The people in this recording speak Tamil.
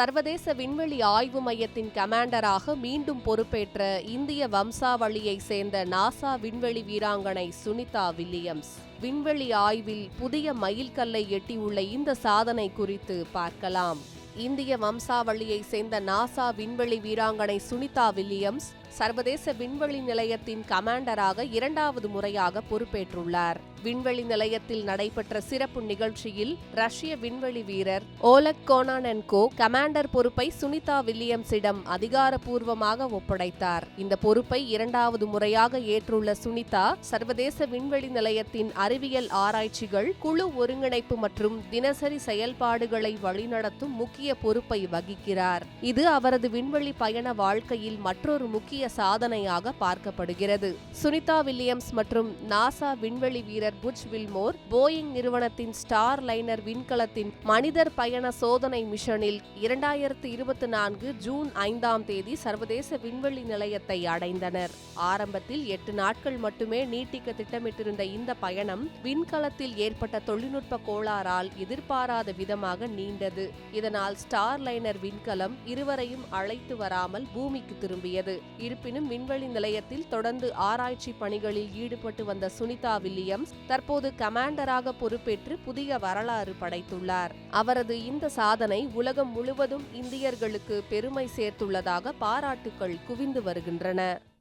சர்வதேச விண்வெளி ஆய்வு மையத்தின் கமாண்டராக மீண்டும் பொறுப்பேற்ற இந்திய வம்சாவளியை சேர்ந்த நாசா விண்வெளி வீராங்கனை சுனிதா வில்லியம்ஸ். விண்வெளி ஆய்வில் புதிய மைல்கல்லை எட்டியுள்ள இந்த சாதனை குறித்து பார்க்கலாம். இந்திய வம்சாவளியை சேர்ந்த நாசா விண்வெளி வீராங்கனை சுனிதா வில்லியம்ஸ் சர்வதேச விண்வெளி நிலையத்தின் கமாண்டராக 2வது முறையாக பொறுப்பேற்றுள்ளார். விண்வெளி நிலையத்தில் நடைபெற்ற சிறப்பு நிகழ்ச்சியில் ரஷ்ய விண்வெளி வீரர் ஓலக் கோனானென்கோ கமாண்டர் பொறுப்பை சுனிதா வில்லியம்ஸிடம் அதிகாரப்பூர்வமாக ஒப்படைத்தார். இந்த பொறுப்பை 2வது முறையாக ஏற்றுள்ள சுனிதா சர்வதேச விண்வெளி நிலையத்தின் அறிவியல் ஆராய்ச்சிகள், குழு ஒருங்கிணைப்பு மற்றும் தினசரி செயல்பாடுகளை வழிநடத்தும் முக்கிய பொறுப்பை வகிக்கிறார். இது அவரது விண்வெளி பயண வாழ்க்கையில் மற்றொரு முக்கிய சாதனையாக பார்க்கப்படுகிறது. சுனிதா வில்லியம்ஸ் மற்றும் நாசா விண்வெளி வீரர் புட்ச் வில்மோர் போயிங் நிறுவனத்தின் ஸ்டார் லைனர் விண்கலத்தின் மனிதர் பயண சோதனை மிஷனில் 2024 ஜூன் 5ஆம் தேதி சர்வதேச விண்வெளி நிலையத்தை அடைந்தனர். ஆரம்பத்தில் 8 நாட்கள் மட்டுமே நீட்டிக்க திட்டமிட்டிருந்த இந்த பயணம் விண்கலத்தில் ஏற்பட்ட தொழில்நுட்ப கோளாறால் எதிர்பாராத விதமாக நீண்டது. இதனால் ஸ்டார் லைனர் விண்கலம் இருவரையும் அழைத்து வராமல் பூமிக்கு திரும்பியது. இருப்பினும் விண்வெளி நிலையத்தில் தொடர்ந்து ஆராய்ச்சி பணிகளில் ஈடுபட்டு வந்த சுனிதா வில்லியம்ஸ் தற்போது கமாண்டராக பொறுப்பேற்று புதிய வரலாறு படைத்துள்ளார். அவரது இந்த சாதனை உலகம் முழுவதும் இந்தியர்களுக்கு பெருமை சேர்த்துள்ளதாக பாராட்டுக்கள் குவிந்து வருகின்றன.